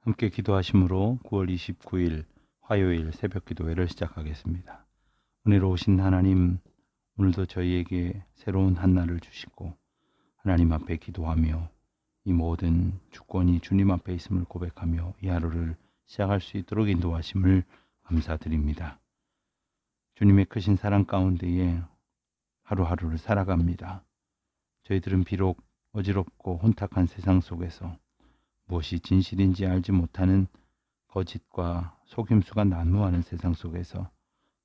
함께 기도하심으로 9월 29일 화요일 새벽 기도회를 시작하겠습니다. 은혜로우신 하나님, 오늘도 저희에게 새로운 한날을 주시고 하나님 앞에 기도하며 이 모든 주권이 주님 앞에 있음을 고백하며 이 하루를 시작할 수 있도록 인도하심을 감사드립니다. 주님의 크신 사랑 가운데에 하루하루를 살아갑니다. 저희들은 비록 어지럽고 혼탁한 세상 속에서 무엇이 진실인지 알지 못하는 거짓과 속임수가 난무하는 세상 속에서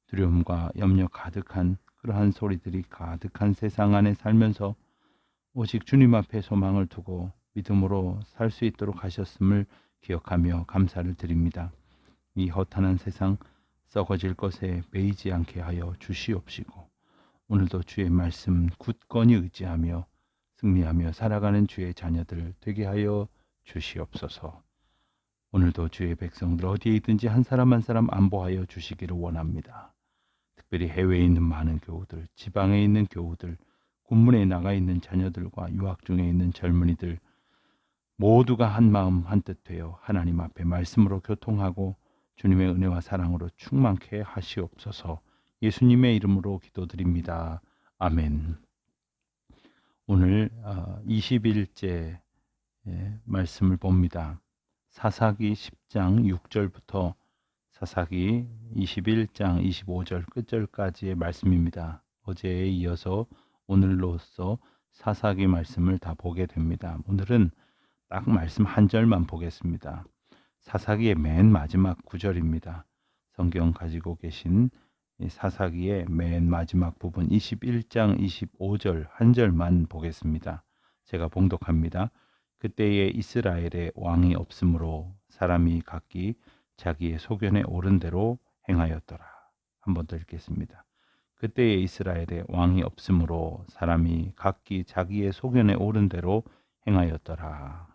두려움과 염려 가득한 그러한 소리들이 가득한 세상 안에 살면서 오직 주님 앞에 소망을 두고 믿음으로 살 수 있도록 하셨음을 기억하며 감사를 드립니다. 이 허탄한 세상 썩어질 것에 매이지 않게 하여 주시옵시고 오늘도 주의 말씀 굳건히 의지하며 승리하며 살아가는 주의 자녀들 되게 하여 주시옵소서. 오늘도 주의 백성들 어디에 있든지 한 사람 한 사람 안보하여 주시기를 원합니다. 특별히 해외에 있는 많은 교우들, 지방에 있는 교우들, 군문에 나가 있는 자녀들과 유학 중에 있는 젊은이들 모두가 한 마음 한 뜻 되어 하나님 앞에 말씀으로 교통하고 주님의 은혜와 사랑으로 충만케 하시옵소서. 예수님의 이름으로 기도드립니다. 아멘. 오늘 20일째 말씀을 봅니다. 사사기 10장 6절부터 사사기 21장 25절 끝절까지의 말씀입니다. 어제에 이어서 오늘로써 사사기 말씀을 다 보게 됩니다. 오늘은 딱 말씀 한 절만 보겠습니다. 사사기의 맨 마지막 구절입니다. 성경 가지고 계신 사사기의 맨 마지막 부분 21장 25절 한 절만 보겠습니다. 제가 봉독합니다. 그때에 이스라엘에 왕이 없으므로 사람이 각기 자기의 소견에 오른 대로 행하였더라. 한 번 더 읽겠습니다. 그때에 이스라엘에 왕이 없으므로 사람이 각기 자기의 소견에 오른 대로 행하였더라.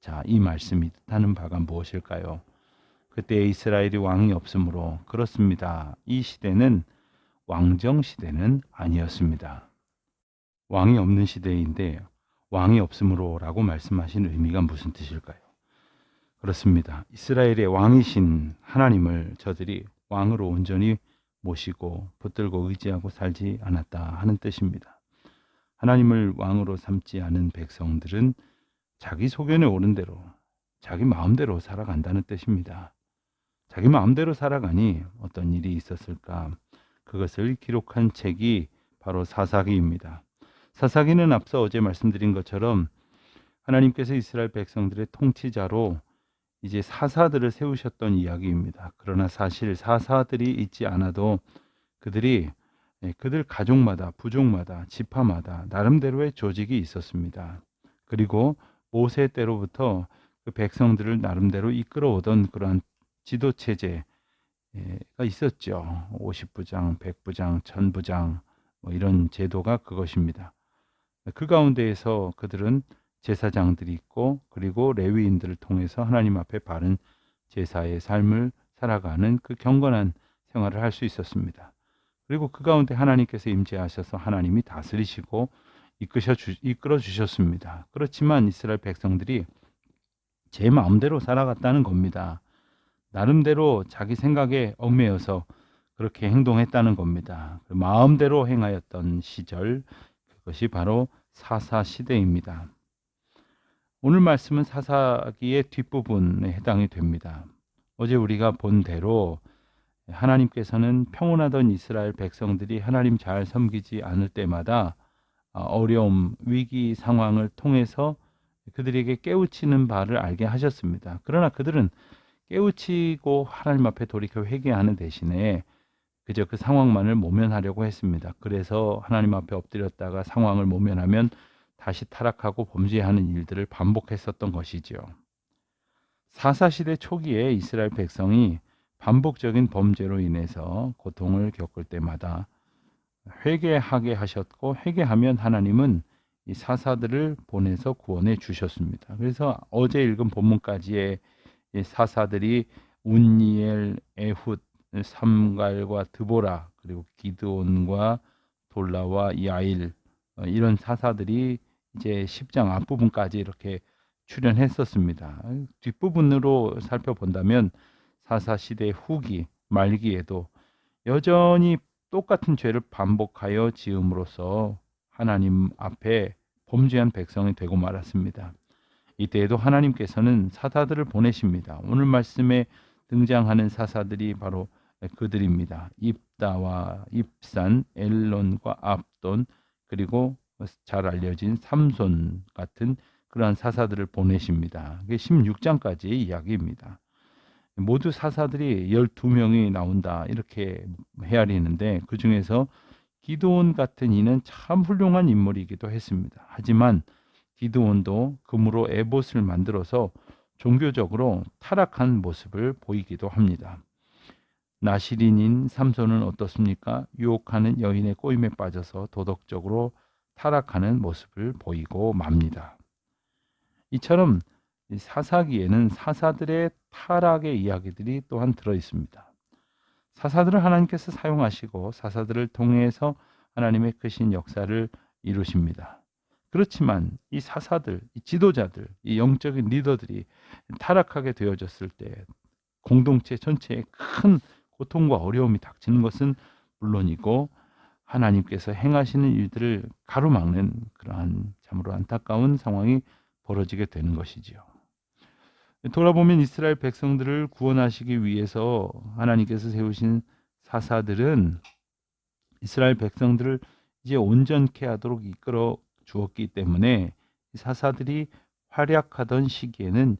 자, 이 말씀이 뜻하는 바가 무엇일까요? 그때에 이스라엘이 왕이 없으므로 그렇습니다. 이 시대는 왕정 시대는 아니었습니다. 왕이 없는 시대인데 왕이 없으므로 라고 말씀하신 의미가 무슨 뜻일까요? 그렇습니다. 이스라엘의 왕이신 하나님을 저들이 왕으로 온전히 모시고 붙들고 의지하고 살지 않았다 하는 뜻입니다. 하나님을 왕으로 삼지 않은 백성들은 자기 소견에 오른 대로 자기 마음대로 살아간다는 뜻입니다. 자기 마음대로 살아가니 어떤 일이 있었을까? 그것을 기록한 책이 바로 사사기입니다. 사사기는 앞서 어제 말씀드린 것처럼 하나님께서 이스라엘 백성들의 통치자로 이제 사사들을 세우셨던 이야기입니다. 그러나 사실 사사들이 있지 않아도 그들이 그들 가족마다 부족마다 지파마다 나름대로의 조직이 있었습니다. 그리고 모세 때로부터 그 백성들을 나름대로 이끌어오던 그러한 지도 체제가 있었죠. 50부장, 100부장, 1000부장 이런 제도가 그것입니다. 그 가운데에서 그들은 제사장들이 있고 그리고 레위인들을 통해서 하나님 앞에 바른 제사의 삶을 살아가는 그 경건한 생활을 할 수 있었습니다. 그리고 그 가운데 하나님께서 임재하셔서 하나님이 다스리시고 이끌어 주셨습니다. 그렇지만 이스라엘 백성들이 제 마음대로 살아갔다는 겁니다. 나름대로 자기 생각에 얽매여서 그렇게 행동했다는 겁니다. 마음대로 행하였던 시절, 그것이 바로 사사 시대입니다. 오늘 말씀은 사사기의 뒷부분에 해당이 됩니다. 어제 우리가 본 대로 하나님께서는 평온하던 이스라엘 백성들이 하나님 잘 섬기지 않을 때마다 어려움, 위기 상황을 통해서 그들에게 깨우치는 바를 알게 하셨습니다. 그러나 그들은 깨우치고 하나님 앞에 돌이켜 회개하는 대신에 그저 그 상황만을 모면하려고 했습니다. 그래서 하나님 앞에 엎드렸다가 상황을 모면하면 다시 타락하고 범죄하는 일들을 반복했었던 것이죠. 사사시대 초기에 이스라엘 백성이 반복적인 범죄로 인해서 고통을 겪을 때마다 회개하게 하셨고 회개하면 하나님은 이 사사들을 보내서 구원해 주셨습니다. 그래서 어제 읽은 본문까지의 사사들이 운니엘, 에훗, 삼갈과 드보라 그리고 기드온과 돌라와 야일 이런 사사들이 이제 10장 앞부분까지 이렇게 출연했었습니다. 뒷부분으로 살펴본다면 사사시대 후기 말기에도 여전히 똑같은 죄를 반복하여 지음으로써 하나님 앞에 범죄한 백성이 되고 말았습니다. 이때에도 하나님께서는 사사들을 보내십니다. 오늘 말씀에 등장하는 사사들이 바로 그들입니다. 입다와 입산, 엘론과 압돈, 그리고 잘 알려진 삼손 같은 그러한 사사들을 보내십니다. 이게 16장까지의 이야기입니다. 모두 사사들이 12명이 나온다 이렇게 헤아리는데, 그 중에서 기드온 같은 이는 참 훌륭한 인물이기도 했습니다. 하지만 기드온도 금으로 에봇을 만들어서 종교적으로 타락한 모습을 보이기도 합니다. 나시린인 삼손은 어떻습니까? 유혹하는 여인의 꼬임에 빠져서 도덕적으로 타락하는 모습을 보이고 맙니다. 이처럼 사사기에는 사사들의 타락의 이야기들이 또한 들어 있습니다. 사사들을 하나님께서 사용하시고 사사들을 통해서 하나님의 크신 역사를 이루십니다. 그렇지만 이 사사들, 이 지도자들, 이 영적인 리더들이 타락하게 되어졌을 때 공동체 전체에 큰 고통과 어려움이 닥치는 것은 물론이고, 하나님께서 행하시는 일들을 가로막는 그러한 참으로 안타까운 상황이 벌어지게 되는 것이지요. 돌아보면 이스라엘 백성들을 구원하시기 위해서 하나님께서 세우신 사사들은 이스라엘 백성들을 이제 온전케 하도록 이끌어 주었기 때문에 사사들이 활약하던 시기에는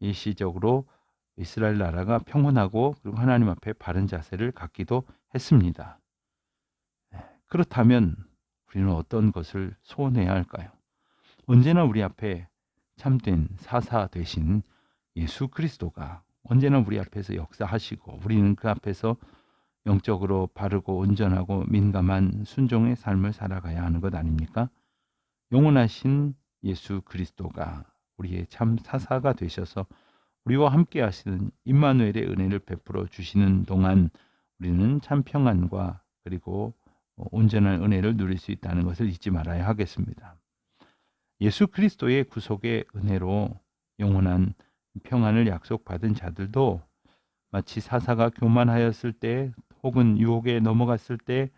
일시적으로 이스라엘 나라가 평온하고 그리고 하나님 앞에 바른 자세를 갖기도 했습니다. 그렇다면 우리는 어떤 것을 소원해야 할까요? 언제나 우리 앞에 참된 사사 되신 예수 그리스도가 언제나 우리 앞에서 역사하시고 우리는 그 앞에서 영적으로 바르고 온전하고 민감한 순종의 삶을 살아가야 하는 것 아닙니까? 영원하신 예수 그리스도가 우리의 참 사사가 되셔서 우리와 함께 하시는 임마누엘의 은혜를 베풀어 주시는 동안 우리는 참 평안과 그리고 온전한 은혜를 누릴 수 있다는 것을 잊지 말아야 하겠습니다. 예수 그리스도의 구속의 은혜로 영원한 평안을 약속받은 자들도 마치 사사가 교만하였을 때 혹은 유혹에 넘어갔을 때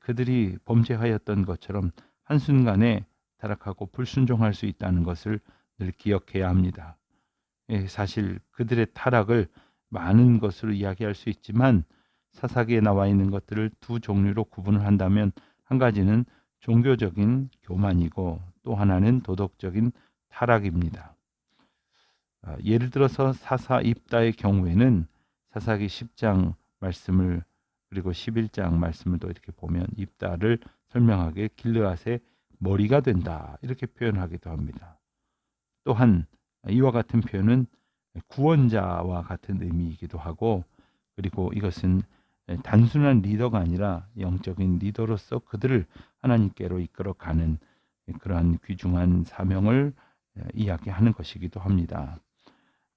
그들이 범죄하였던 것처럼 한순간에 타락하고 불순종할 수 있다는 것을 늘 기억해야 합니다. 사실 그들의 타락을 많은 것으로 이야기할 수 있지만 사사기에 나와 있는 것들을 두 종류로 구분을 한다면 한 가지는 종교적인 교만이고 또 하나는 도덕적인 타락입니다. 예를 들어서 사사 입다의 경우에는 사사기 10장 말씀을 그리고 11장 말씀을 또 이렇게 보면 입다를 설명하기에 길르앗의 머리가 된다 이렇게 표현하기도 합니다. 또한 이와 같은 표현은 구원자와 같은 의미이기도 하고, 그리고 이것은 단순한 리더가 아니라 영적인 리더로서 그들을 하나님께로 이끌어가는 그러한 귀중한 사명을 이야기하는 것이기도 합니다.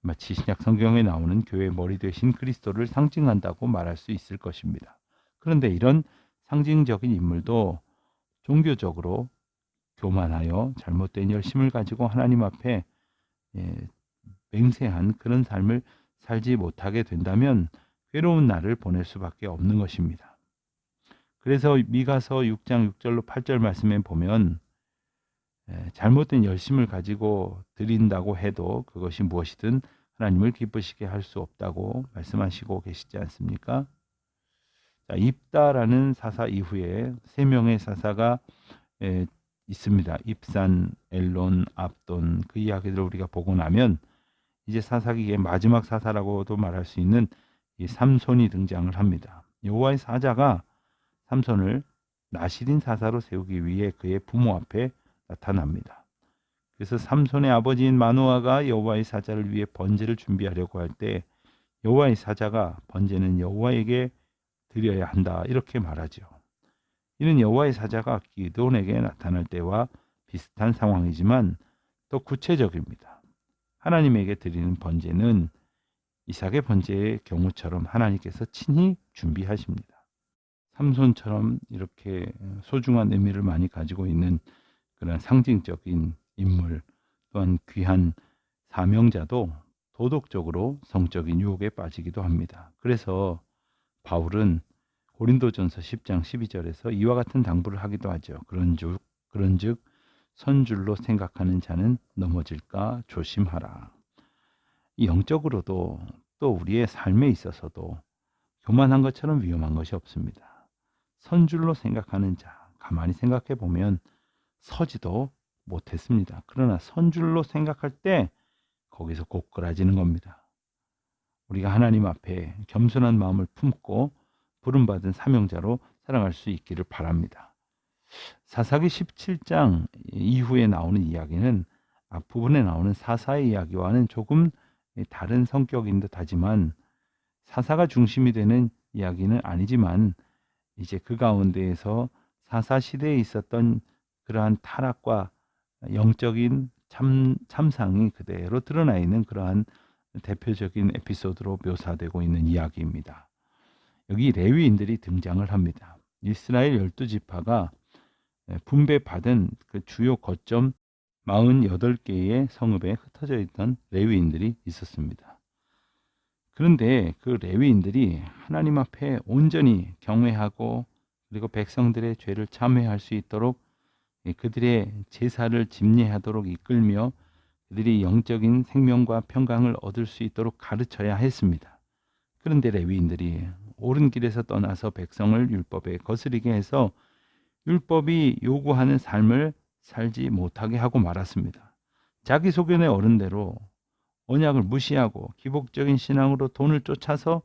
마치 신약 성경에 나오는 교회의 머리 되신 그리스도를 상징한다고 말할 수 있을 것입니다. 그런데 이런 상징적인 인물도 종교적으로 교만하여 잘못된 열심을 가지고 하나님 앞에 맹세한 그런 삶을 살지 못하게 된다면 괴로운 날을 보낼 수밖에 없는 것입니다. 그래서 미가서 6장 6절로 8절 말씀에 보면 잘못된 열심을 가지고 드린다고 해도 그것이 무엇이든 하나님을 기쁘시게 할 수 없다고 말씀하시고 계시지 않습니까? 자, 입다라는 사사 이후에 세 명의 사사가 있습니다. 입산, 엘론, 압돈, 그 이야기들을 우리가 보고 나면 이제 사사기의 마지막 사사라고도 말할 수 있는 이 삼손이 등장을 합니다. 여호와의 사자가 삼손을 나실인 사사로 세우기 위해 그의 부모 앞에 나타납니다. 그래서 삼손의 아버지인 마노아가 여호와의 사자를 위해 번제를 준비하려고 할 때 여호와의 사자가 번제는 여호와에게 드려야 한다 이렇게 말하죠. 이는 여호와의 사자가 기드온에게 나타날 때와 비슷한 상황이지만 더 구체적입니다. 하나님에게 드리는 번제는 이삭의 번제의 경우처럼 하나님께서 친히 준비하십니다. 삼손처럼 이렇게 소중한 의미를 많이 가지고 있는 그런 상징적인 인물, 또한 귀한 사명자도 도덕적으로 성적인 유혹에 빠지기도 합니다. 그래서 바울은 고린도전서 10장 12절에서 이와 같은 당부를 하기도 하죠. 그런즉 선줄로 생각하는 자는 넘어질까 조심하라. 이 영적으로도 또 우리의 삶에 있어서도 교만한 것처럼 위험한 것이 없습니다. 선줄로 생각하는 자, 가만히 생각해 보면 서지도 못했습니다. 그러나 선줄로 생각할 때 거기서 고꾸라지는 겁니다. 우리가 하나님 앞에 겸손한 마음을 품고 부름받은 사명자로 살아갈 수 있기를 바랍니다. 사사기 17장 이후에 나오는 이야기는 앞부분에 나오는 사사의 이야기와는 조금 다른 성격인 듯하지만 사사가 중심이 되는 이야기는 아니지만 이제 그 가운데에서 사사 시대에 있었던 그러한 타락과 영적인 참상이 그대로 드러나 있는 그러한 대표적인 에피소드로 묘사되고 있는 이야기입니다. 여기 레위인들이 등장을 합니다. 이스라엘 12지파가 분배받은 그 주요 거점 48개의 성읍에 흩어져 있던 레위인들이 있었습니다. 그런데 그 레위인들이 하나님 앞에 온전히 경외하고 그리고 백성들의 죄를 참회할 수 있도록 그들의 제사를 집례하도록 이끌며 그들이 영적인 생명과 평강을 얻을 수 있도록 가르쳐야 했습니다. 그런데 레위인들이 옳은 길에서 떠나서 백성을 율법에 거스리게 해서 율법이 요구하는 삶을 살지 못하게 하고 말았습니다. 자기 소견의 어른대로 언약을 무시하고 기복적인 신앙으로 돈을 쫓아서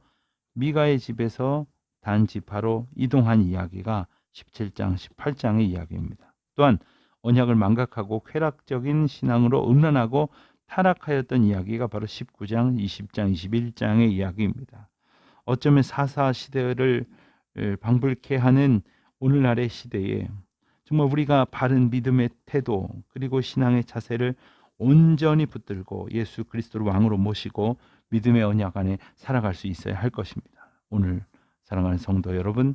미가의 집에서 단 지파로 이동한 이야기가 17장, 18장의 이야기입니다. 또한 언약을 망각하고 쾌락적인 신앙으로 음란하고 타락하였던 이야기가 바로 19장, 20장, 21장의 이야기입니다. 어쩌면 사사 시대를 방불케 하는 오늘날의 시대에 정말 우리가 바른 믿음의 태도 그리고 신앙의 자세를 온전히 붙들고 예수 그리스도를 왕으로 모시고 믿음의 언약 안에 살아갈 수 있어야 할 것입니다. 오늘 사랑하는 성도 여러분,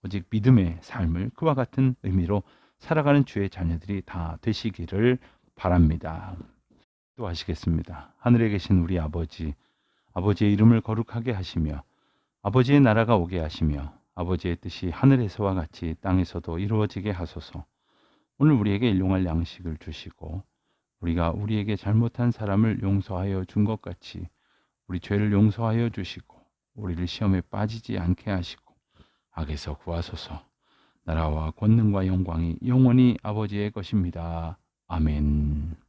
오직 믿음의 삶을 그와 같은 의미로 살아가는 주의 자녀들이 다 되시기를 바랍니다. 기도하시겠습니다. 하늘에 계신 우리 아버지, 아버지의 이름을 거룩하게 하시며 아버지의 나라가 오게 하시며 아버지의 뜻이 하늘에서와 같이 땅에서도 이루어지게 하소서. 오늘 우리에게 일용할 양식을 주시고 우리가 우리에게 잘못한 사람을 용서하여 준 것 같이 우리 죄를 용서하여 주시고 우리를 시험에 빠지지 않게 하시고 악에서 구하소서. 나라와 권능과 영광이 영원히 아버지의 것입니다. 아멘.